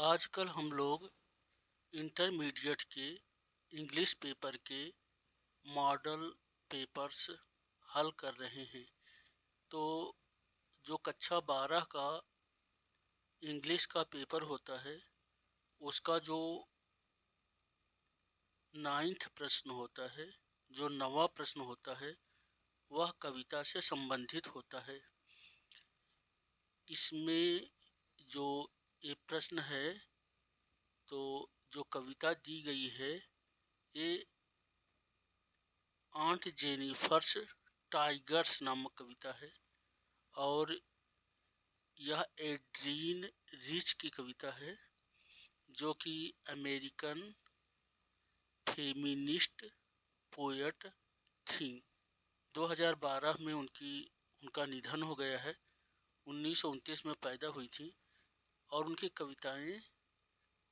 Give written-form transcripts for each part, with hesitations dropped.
आजकल हम लोग इंटरमीडिएट के इंग्लिश पेपर के मॉडल पेपर्स हल कर रहे हैं। तो जो कक्षा 12 का इंग्लिश का पेपर होता है उसका जो 9th प्रश्न होता है, जो 9वां प्रश्न होता है, वह कविता से संबंधित होता है। इसमें जो ये प्रश्न है, तो जो कविता दी गई है ये आंट जेनिफर्स टाइगर्स नामक कविता है और यह एड्रीन रिच की कविता है, जो कि अमेरिकन फेमिनिस्ट पोएट थी। 2012 में उनका निधन हो गया है। 1929 में पैदा हुई थी और उनकी कविताएं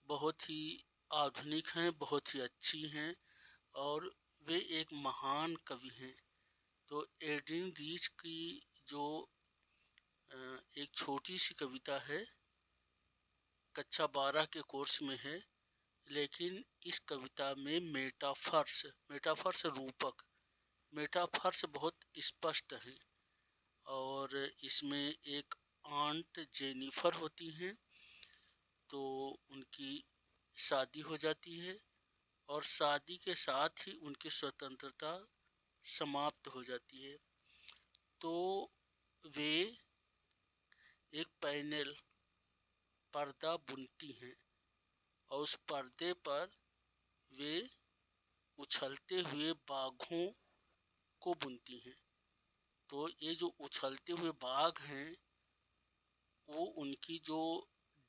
बहुत ही आधुनिक हैं, बहुत ही अच्छी हैं और वे एक महान कवि हैं। तो एड्रीन रीच की जो एक छोटी सी कविता है, कक्षा 12 के कोर्स में है, लेकिन इस कविता में मेटाफर्स रूपक मेटाफर्स बहुत स्पष्ट हैं और इसमें एक आंट जेनिफर होती हैं, तो उनकी शादी हो जाती है और शादी के साथ ही उनकी स्वतंत्रता समाप्त हो जाती है। तो वे एक पैनल पर्दा बुनती हैं और उस पर्दे पर वे उछलते हुए बाघों को बुनती हैं। तो ये जो उछलते हुए बाघ हैं वो उनकी जो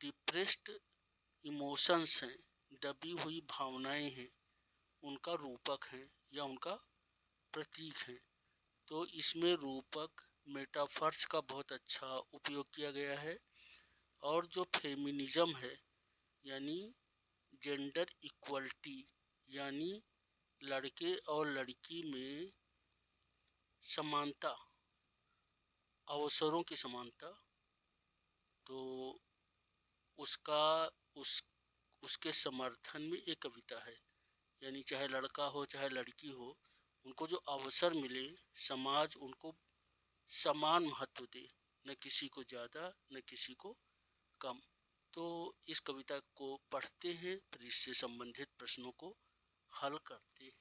डिप्रेस्ड इमोशंस हैं, दबी हुई भावनाएं हैं, उनका रूपक हैं या उनका प्रतीक हैं। तो इसमें रूपक मेटाफर्स का बहुत अच्छा उपयोग किया गया है और जो फेमिनिज्म है यानी जेंडर इक्वलिटी, यानी लड़के और लड़की में समानता, अवसरों की समानता, तो उसका उस उसके समर्थन में एक कविता है। यानी चाहे लड़का हो चाहे लड़की हो, उनको जो अवसर मिले, समाज उनको समान महत्व दे, न किसी को ज़्यादा न किसी को कम। तो इस कविता को पढ़ते हैं, फिर इससे संबंधित प्रश्नों को हल करते हैं।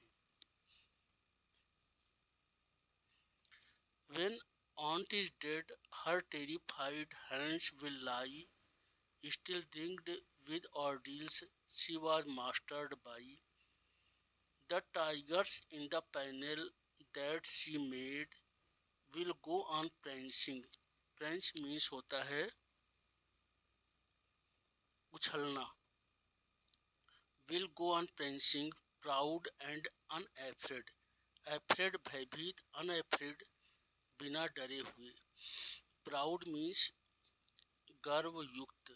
When aunt is dead, her terrified hands will lie, still ringed with ordeals she was mastered by. The tigers in the panel that she made will go on prancing. Prance means होता है उछलना। Will go on prancing, proud and unafraid. Afraid भयभीत, unafraid बिना डरे हुए। Proud means गर्व युक्त।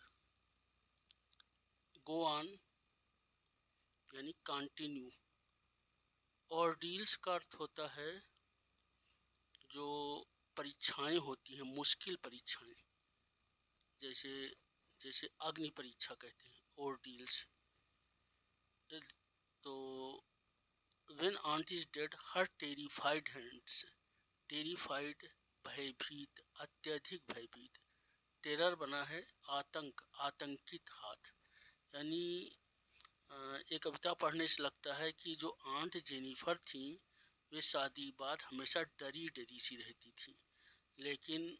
Go on यानी continue. ऑर्डील्स का अर्थ होता है जो परीक्षाएं होती हैं, मुश्किल परीक्षाएं, जैसे जैसे अग्नि परीक्षा कहते हैं, ऑर्डील्स। तो when Aunt is dead her terrified hands, terrified भयभीत, अत्यधिक भयभीत, टेरर बना है आतंक, आतंकित हाथ। यानी ये कविता पढ़ने से लगता है कि जो आंट जेनिफर थी वे शादी बाद हमेशा डरी डरी सी रहती थी, लेकिन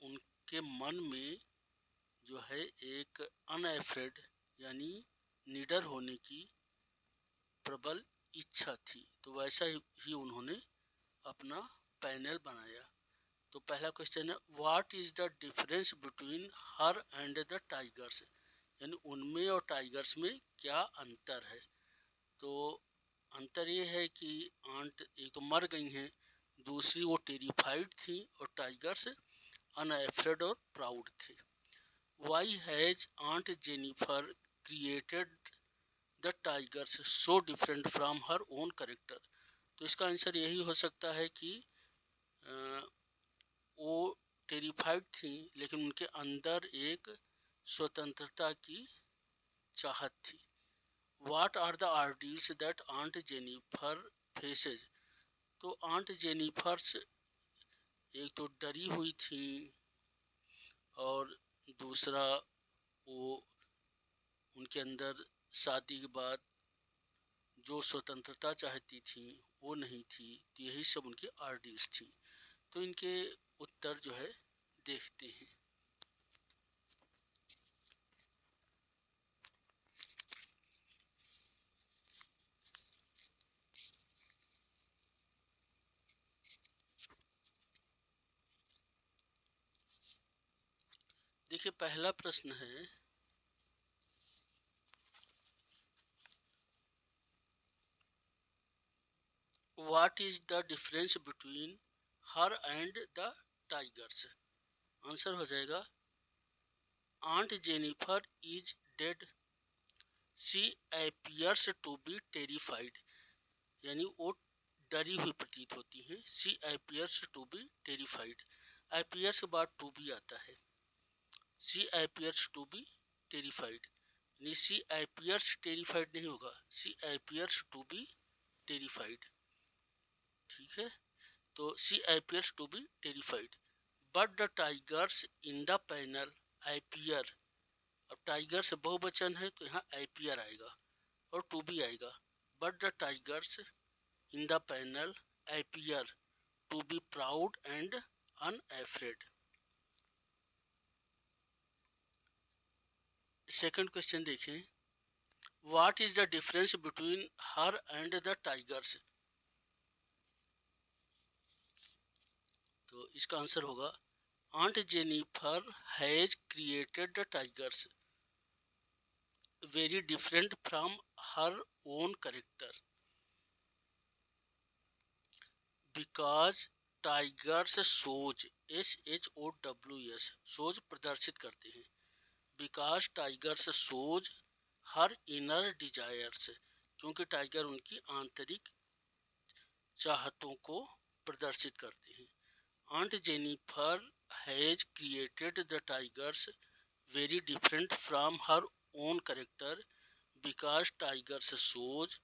उनके मन में जो है एक अनएफ्रेड यानी निडर होने की प्रबल इच्छा थी। तो वैसा ही उन्होंने अपना पैनल बनाया। तो पहला क्वेश्चन है, what is the difference between her and the tigers, यानी उनमें और टाइगर्स में क्या अंतर है। तो अंतर ये है कि आंट एक तो मर गई हैं, दूसरी वो टेरिफाइड थी और टाइगर्स अनएफ्रेड और प्राउड थे। Why has Aunt Jennifer created the tigers so different from her own character. तो इसका आंसर यही हो सकता है कि वो टेरिफाइड थी लेकिन उनके अंदर एक स्वतंत्रता की चाहत थी। What are the ordeals that Aunt Jennifer faces? तो आंट जेनिफर्स एक तो डरी हुई थी, और दूसरा वो उनके अंदर शादी के बाद जो स्वतंत्रता चाहती थी वो नहीं थी। तो यही सब उनकी आर्डीज थी। तो इनके उत्तर जो है देखते हैं। देखिए, पहला प्रश्न है, what is the difference between her and the tigers? Answer हो जाएगा, Aunt Jennifer is dead, she appears to be terrified. यानी वो डरी हुई प्रतीत होती हैं। She appears to be terrified, appears के बाद टू बी आता है। She appears to be terrified, यानी शी अपीयर्स टेरिफाइड नहीं होगा, she appears to be terrified. ठीक है, तो she appears to be terrified, but the tigers in the panel appear. अब टाइगर्स बहुवचन है तो यहाँ अपीयर आएगा और टू बी आएगा। But the tigers in the panel appear to be proud and unafraid. Second question देखें, what is the difference between her and the tigers? तो इसका आंसर होगा, aunt Jennifer has created the tigers very different from her own character, because tigers shows, SHOWS, shows प्रदर्शित करते हैं। Because tigers shows her inner desires, क्योंकि टाइगर उनकी आंतरिक चाहतों को प्रदर्शित करते हैं। Aunt Jennifer has created the tigers very different from her own character, because tigers shows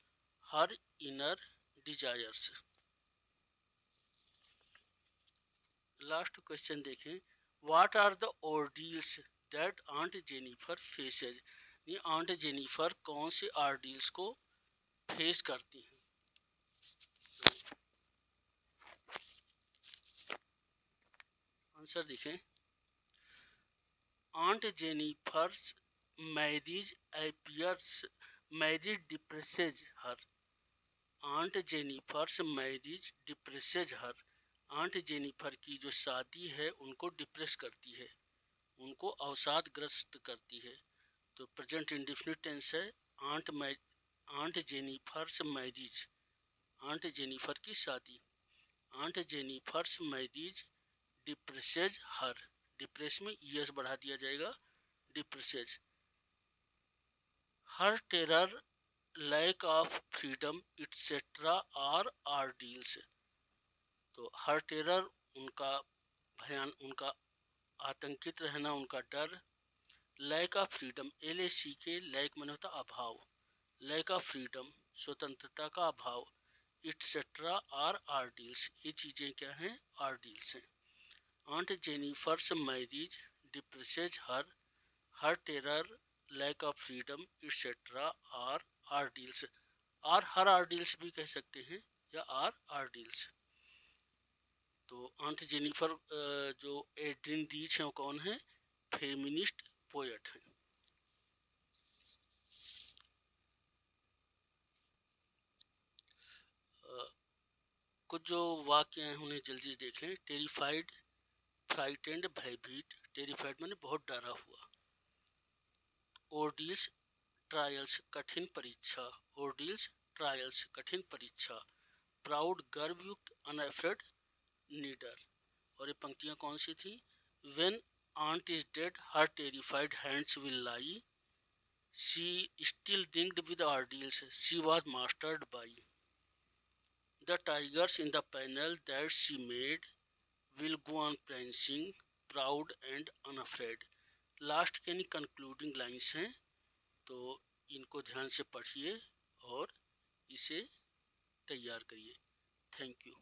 her inner desires. Last question देखें, what are the ordeals that aunt Jennifer faces? ये आंट जेनिफर कौन से ऑर्डील्स को face करती हैं? Answer देखें, aunt Jennifer's marriage appears, marriage depresses her. Aunt Jennifer's marriage depresses her, aunt Jennifer की जो शादी है उनको डिप्रेस करती है, उनको अवसादग्रस्त करती है। तो प्रेजेंट इंडेफिनिट टेंस है, aunt Jennifer's marriage, aunt Jennifer की शादी। Aunt Jennifer's marriage depresses her, depress में ईएस बढ़ा दिया जाएगा, depresses. Her terror, lack of freedom etcetera are ordeals. तो हर टेरर उनका उनका आतंकित रहना, उनका डर। लैक ऑफ फ्रीडम, LAC के लैक मन होता अभाव, लैक ऑफ फ्रीडम स्वतंत्रता का अभाव, इट्सेट्रा आर आर्डील्स, ये चीज़ें क्या हैं? आर्डील्स हैं। Aunt Jennifer's marriage depresses her terror, lack of freedom etcetera are ordeals. Are her ordeals भी कह सकते हैं या आर आर्डील्स। तो आंट जेनिफर जो एड्रिन रीच हैं वो कौन है? फेमिनिस्ट पोएट हैं। कुछ जो वाक्य हैं उन्हें जल्दी से देखें। टेरिफाइड, फ्राइटेंड, भयभीत। टेरिफाइड मैंने बहुत डरा हुआ। ओर्डिल्स, ट्रायल्स, कठिन परीक्षा। ओर्डिल्स, ट्रायल्स, कठिन परीक्षा। प्राउड, गर्वयुक्त, अनअफ्रेड, नीडर। और ये पंक्तियां कौन सी थी? When aunt is dead, her terrified hands will lie. She still ringed with ordeals she was mastered by. The tigers in the panel that she made will go on prancing, proud and unafraid. Last के यानी concluding lines हैं, तो इनको ध्यान से पढ़िए और इसे तैयार करिए। Thank you.